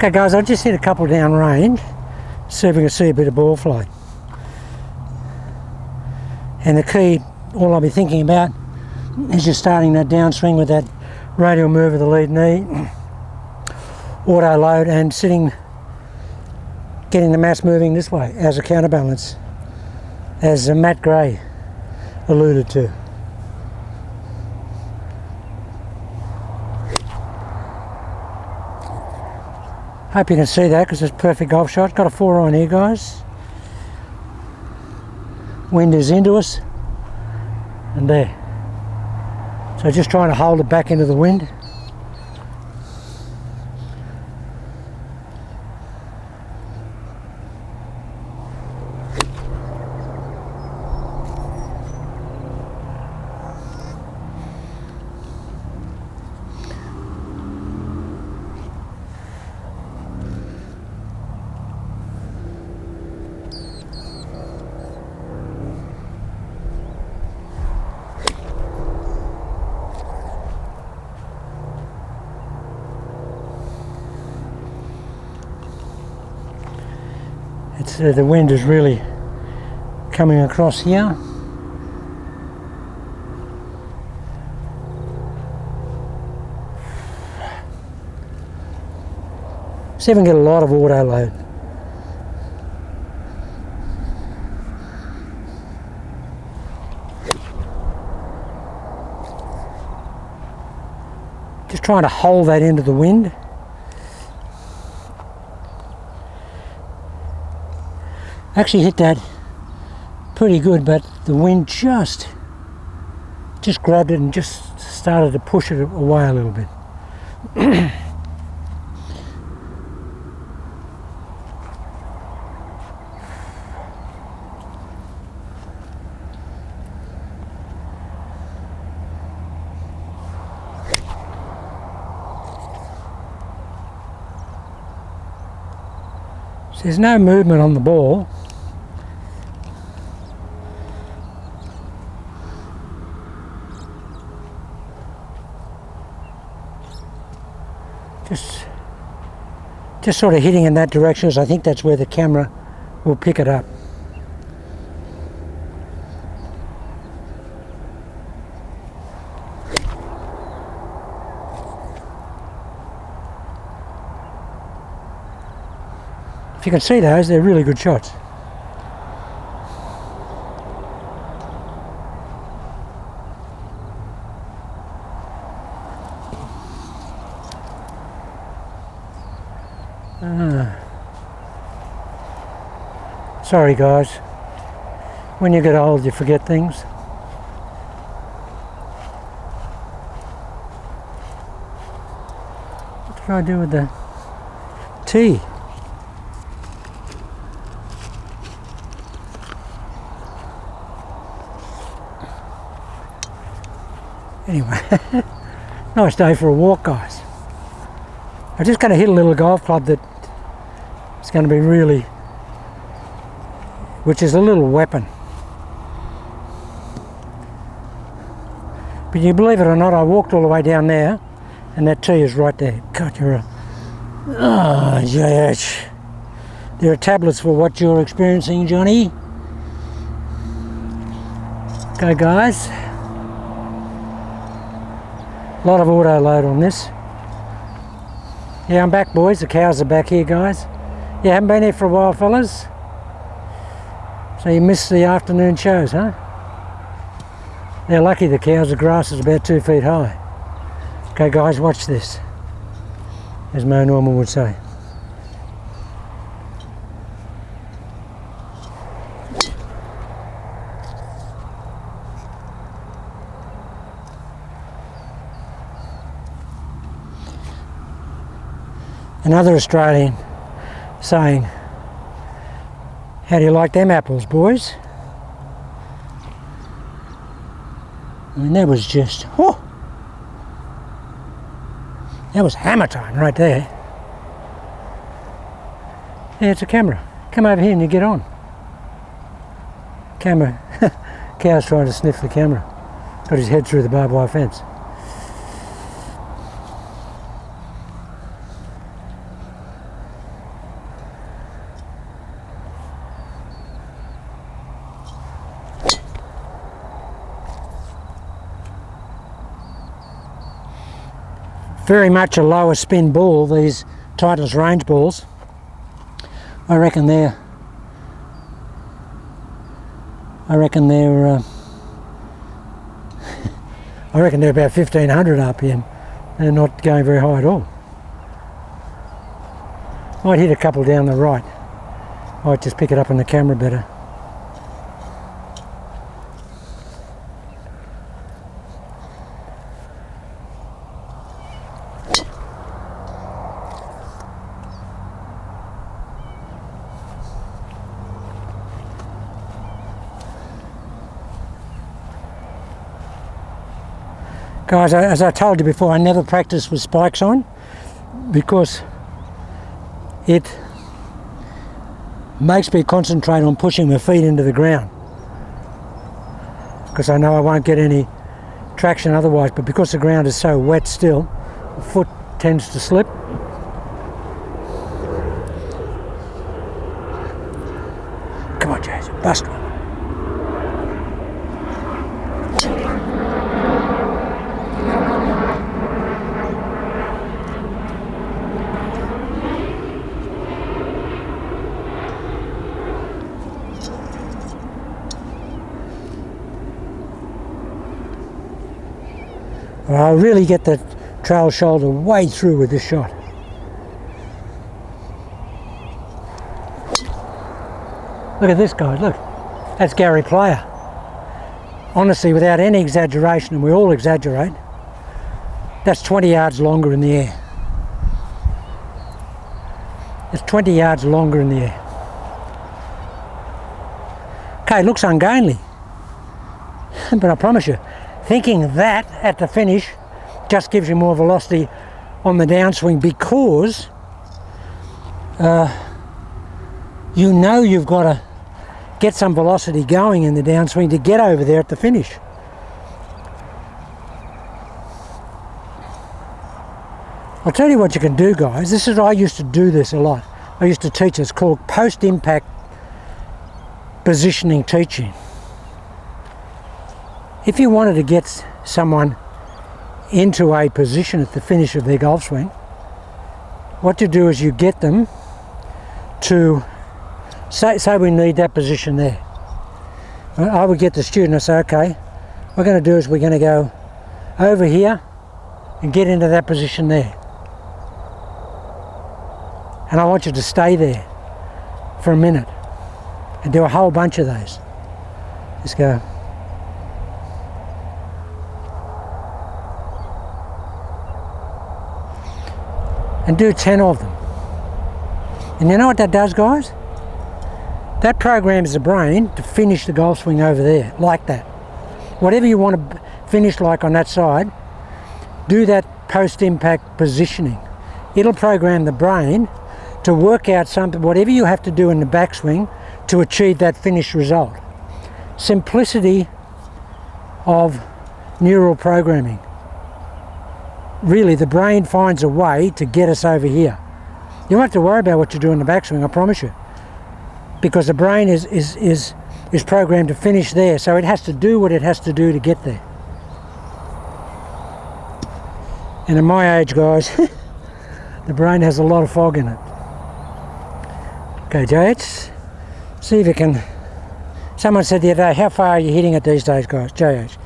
Okay guys, I just hit a couple down range, see if we can see a bit of ball flight. And the key, all I'll be thinking about is just starting that downswing with that radial move of the lead knee, auto load, and getting the mass moving this way as a counterbalance, as Matt Gray alluded to. Hope you can see that because it's a perfect golf shot. Got a 4-iron here guys. Wind is into us and there. So just trying to hold it back into the wind. It's the wind is really coming across here. See if we can get a lot of auto load. Just trying to hold that into the wind. Actually hit that pretty good, but the wind just grabbed it and just started to push it away a little bit. So there's no movement on the ball. Just sort of hitting in that direction, as I think that's where the camera will pick it up. If you can see those, they're really good shots. Sorry guys, when you get old you forget things. What did I do with the tee? Anyway, nice day for a walk guys. I'm just going to hit a little golf club that is going to be really, which is a little weapon. But you believe it or not, I walked all the way down there and that tee is right there. God, you're a... Oh, yes. There are tablets for what you're experiencing, Johnny. Okay, guys. A lot of auto load on this. Yeah, I'm back, boys. The cows are back here, guys. Yeah, haven't been here for a while, fellas. So you missed the afternoon shows, huh? They're lucky the cows, the grass is about 2 feet high. Okay guys, watch this, as Mo Norman would say. Another Australian saying, how do you like them apples, boys? I mean, that was just, oh, that was hammer time right there. Yeah, it's a camera. Come over here and you get on. Camera, cow's trying to sniff the camera. Got his head through the barbed wire fence. very much a lower spin ball, these Titleist range balls. I reckon they're I reckon they're about 1500 RPM. They're not going very high at all. Might hit a couple down the right. Might just pick it up on the camera better. Guys, as I told you before, I never practice with spikes on because it makes me concentrate on pushing my feet into the ground, because I know I won't get any traction otherwise, but because the ground is so wet still, the foot tends to slip. Come on, Jason, bust one. I'll really get the trail shoulder way through with this shot. Look at this guy, look. That's Gary Player. Honestly, without any exaggeration, and we all exaggerate, that's 20 yards longer in the air. It's 20 yards longer in the air. Okay, it looks ungainly. But I promise you, thinking that at the finish just gives you more velocity on the downswing, because you know you've got to get some velocity going in the downswing to get over there at the finish. I'll tell you what you can do, guys. This is, I used to do this a lot. I used to teach, it's called post-impact positioning teaching. If you wanted to get someone into a position at the finish of their golf swing, what you do is you get them to, say we need that position there. I would get the student, I say, okay, what we're going to do is we're going to go over here and get into that position there. And I want you to stay there for a minute and do a whole bunch of those. Just go. And do 10 of them. And you know what that does, guys? That programs the brain to finish the golf swing over there, like that. Whatever you want to finish like on that side, do that post-impact positioning. It'll program the brain to work out something, whatever you have to do in the backswing to achieve that finished result. Simplicity of neural programming. Really, the brain finds a way to get us over here. You don't have to worry about what you do in the backswing, I promise you, because the brain is programmed to finish there, so it has to do what it has to do to get there. And at my age, guys, the brain has a lot of fog in it. Okay, JH, see if you can. Someone said the other day, how far are you hitting it these days, guys? JH.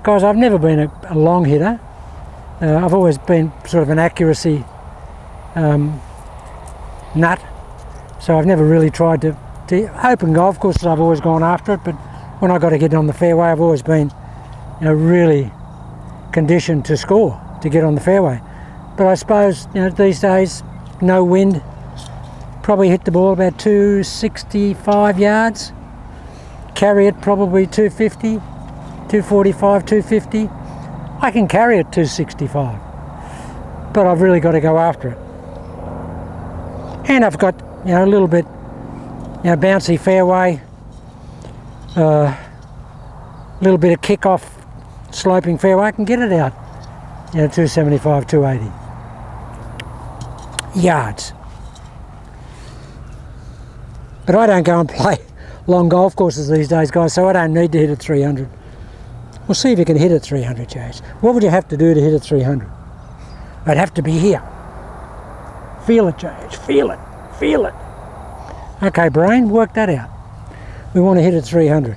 Guys, I've never been a long hitter. I've always been sort of an accuracy nut, so I've never really tried to open golf courses. I've always gone after it, but when I got to get on the fairway, I've always been, really conditioned to score, to get on the fairway. But I suppose, these days, no wind, probably hit the ball about 265 yards, carry it probably 250, 245, 250. I can carry it 265, but I've really got to go after it. And I've got, a little bit, bouncy fairway, little bit of kick-off sloping fairway. I can get it out, 275, 280 yards. But I don't go and play long golf courses these days, guys, so I don't need to hit at 300. We'll see if you can hit at 300, James. What would you have to do to hit at 300? I'd have to be here. Feel it, James, feel it, feel it. Okay, brain, work that out. We want to hit at 300.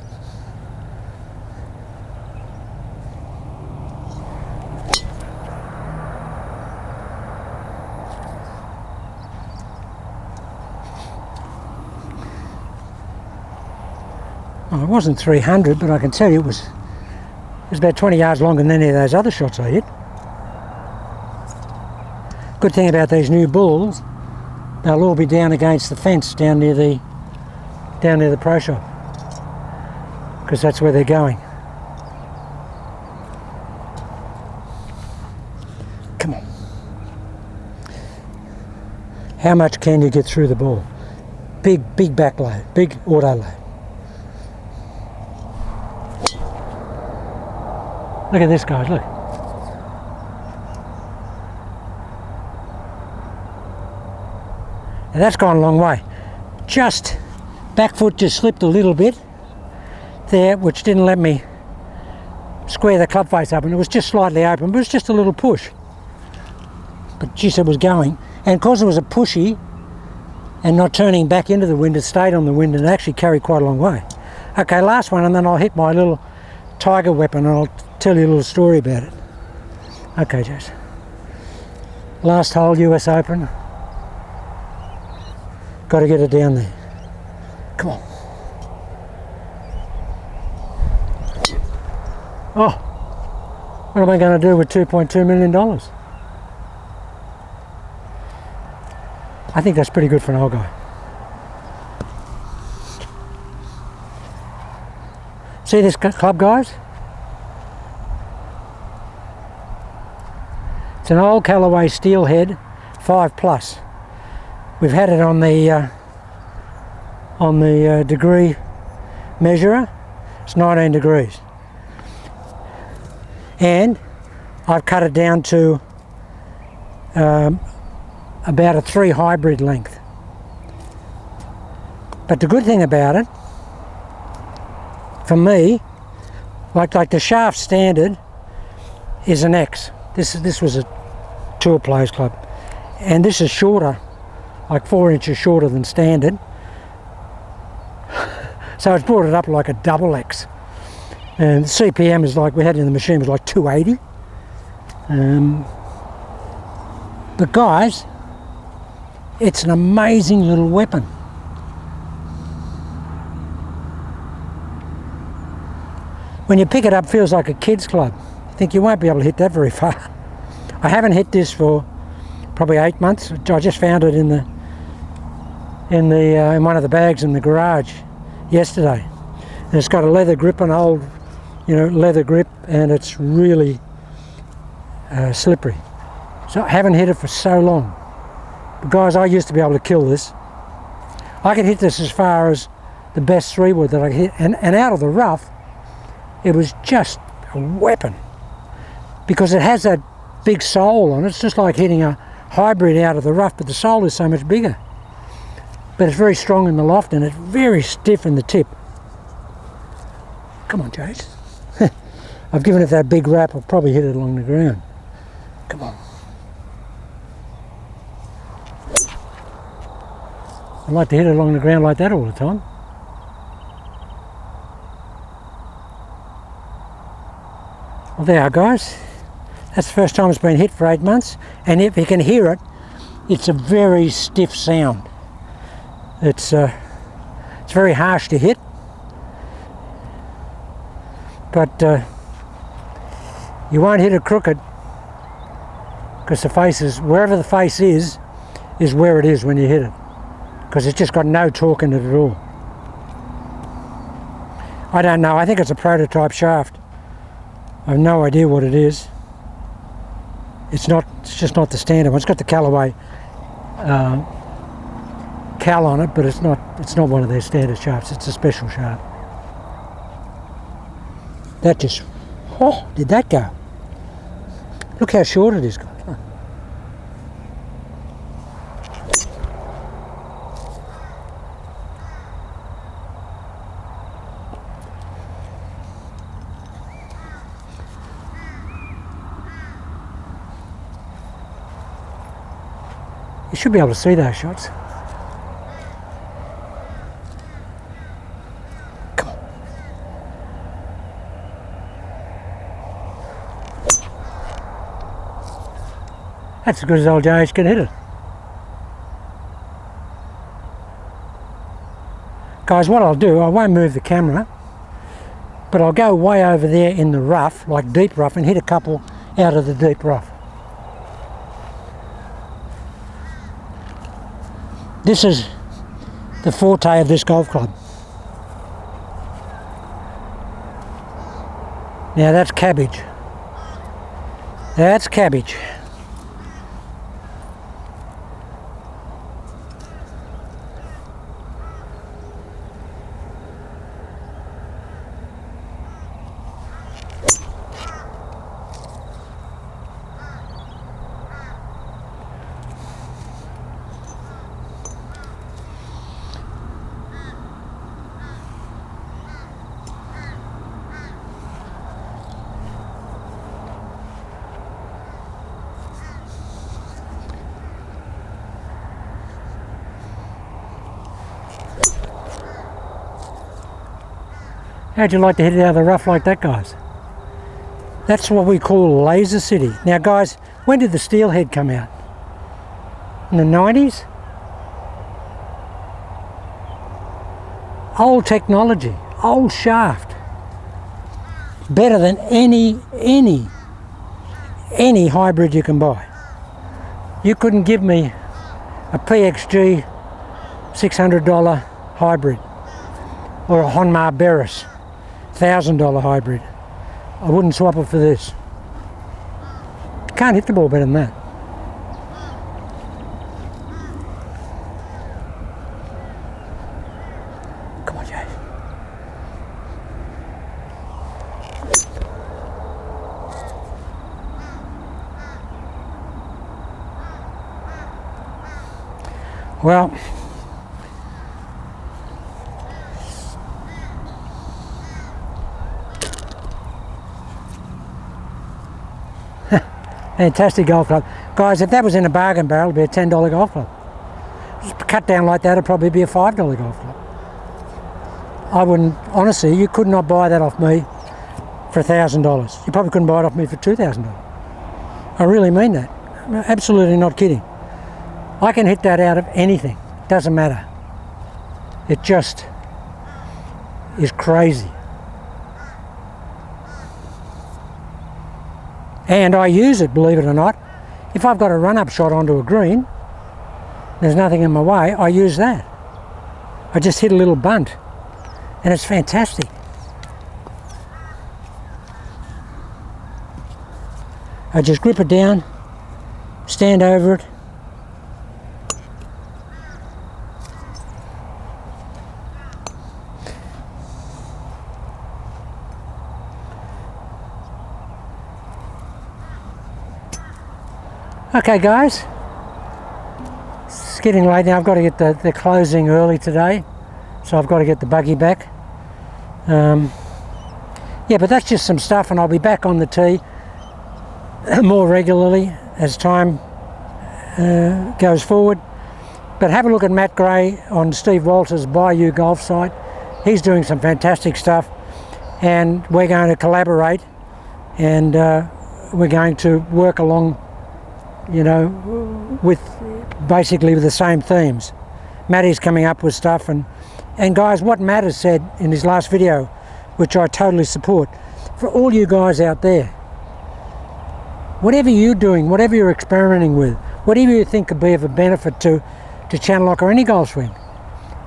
Well, it wasn't 300, but I can tell you it was about 20 yards longer than any of those other shots I hit. Good thing about these new bulls, they'll all be down against the fence down near the pro shop, because that's where they're going. Come on. How much can you get through the ball? Big back load, big auto load. Look at this, guys, look. Now that's gone a long way. Just back foot just slipped a little bit there, which didn't let me square the club face up, and it was just slightly open, but it was just a little push. But geez, it was going. And because it was a pushy and not turning back into the wind, it stayed on the wind and it actually carried quite a long way. Okay, last one, and then I'll hit my little tiger weapon and I'll tell you a little story about it. Okay, Jess. Last hole, US Open. Got to get it down there. Come on. Oh, what am I going to do with $2.2 million? I think that's pretty good for an old guy. See this club, guys? It's an old Callaway Steelhead 5+. We've had it on the degree measurer. It's 19 degrees. And I've cut it down to about a 3 hybrid length. But the good thing about it, for me, like the shaft standard is an X. This was a Tour Players Club, and this is shorter, like 4 inches shorter than standard. So it's brought it up like a double X. And the CPM is like, we had it in the machine, was like 280. But guys, it's an amazing little weapon. When you pick it up, it feels like a kid's club. I think you won't be able to hit that very far. I haven't hit this for probably 8 months. I just found it in one of the bags in the garage yesterday. And it's got a leather grip, an old, leather grip, and it's really slippery. So I haven't hit it for so long. But guys, I used to be able to kill this. I could hit this as far as the best 3-wood that I could hit, and out of the rough, it was just a weapon, because it has that big sole on it. It's just like hitting a hybrid out of the rough, but the sole is so much bigger. But it's very strong in the loft and it's very stiff in the tip. Come on, Chase. I've given it that big wrap. I'll probably hit it along the ground. Come on. I like to hit it along the ground like that all the time. Well, there you are, guys. That's the first time it's been hit for 8 months, and if you can hear it, it's a very stiff sound. It's very harsh to hit, but you won't hit it crooked, because the face is, wherever the face is where it is when you hit it, because it's just got no torque in it at all. I don't know, I think it's a prototype shaft. I have no idea what it is. It's just not the standard one. It's got the Callaway cal on it, but it's not one of their standard shafts. It's a special shaft. That just, oh, did that go? Look how short it is, guys. Look. You should be able to see those shots. Come on. That's as good as old JH can hit it. Guys, what I'll do, I won't move the camera, but I'll go way over there in the rough, like deep rough, and hit a couple out of the deep rough. This is the forte of this golf club. Now that's cabbage. That's cabbage. How'd you like to hit it out of the rough like that, guys? That's what we call Laser City. Now, guys, when did the steelhead come out? In the 90s? Old technology, old shaft. Better than any hybrid you can buy. You couldn't give me a PXG $600 hybrid or a Honmar Beres $1,000 hybrid. I wouldn't swap it for this. Can't hit the ball better than that. Come on, Jay. Well, fantastic golf club. Guys, if that was in a bargain barrel, it'd be a $10 golf club. Just cut down like that, it'd probably be a $5 golf club. I wouldn't, honestly, you could not buy that off me for $1,000. You probably couldn't buy it off me for $2,000. I really mean that. I'm absolutely not kidding. I can hit that out of anything. Doesn't matter. It just is crazy. And I use it, believe it or not. If I've got a run-up shot onto a green, there's nothing in my way, I use that. I just hit a little bunt, and it's fantastic. I just grip it down, stand over it. Okay guys, it's getting late now. I've got to get the closing early today, so I've got to get the buggy back. Yeah, but that's just some stuff, and I'll be back on the tee more regularly as time goes forward. But have a look at Matt Gray on Steve Walters' Bayou Golf site. He's doing some fantastic stuff, and we're going to collaborate, and we're going to work along, you know, with basically with the same themes. Matty's coming up with stuff, and guys, what Matt has said in his last video, which I totally support, for all you guys out there, whatever you're doing, whatever you're experimenting with, whatever you think could be of a benefit to Channel Lock or any golf swing,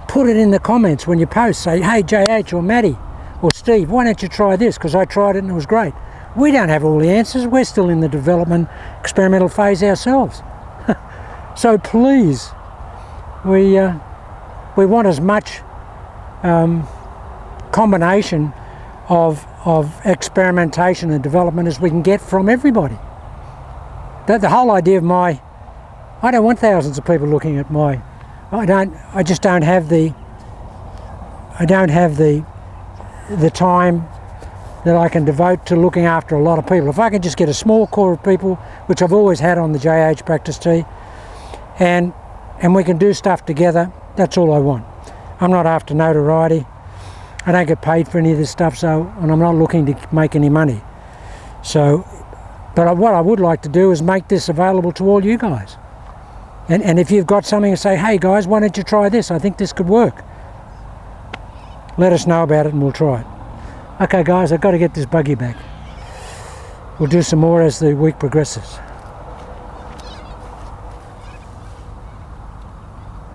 put it in the comments when you post. Say, hey JH or Matty or Steve, why don't you try this, because I tried it and it was great. We don't have all the answers. We're still in the development, experimental phase ourselves. So please, we want as much combination of experimentation and development as we can get from everybody. The whole idea of I don't want thousands of people looking at I just don't have the time that I can devote to looking after a lot of people. If I can just get a small core of people, which I've always had on the JH practice tee, and we can do stuff together. That's all I want. I'm not after notoriety. I don't get paid for any of this stuff, and I'm not looking to make any money. So, but what I would like to do is make this available to all you guys. And if you've got something to say, hey guys, why don't you try this? I think this could work. Let us know about it and we'll try it. Okay guys, I've got to get this buggy back. We'll do some more as the week progresses.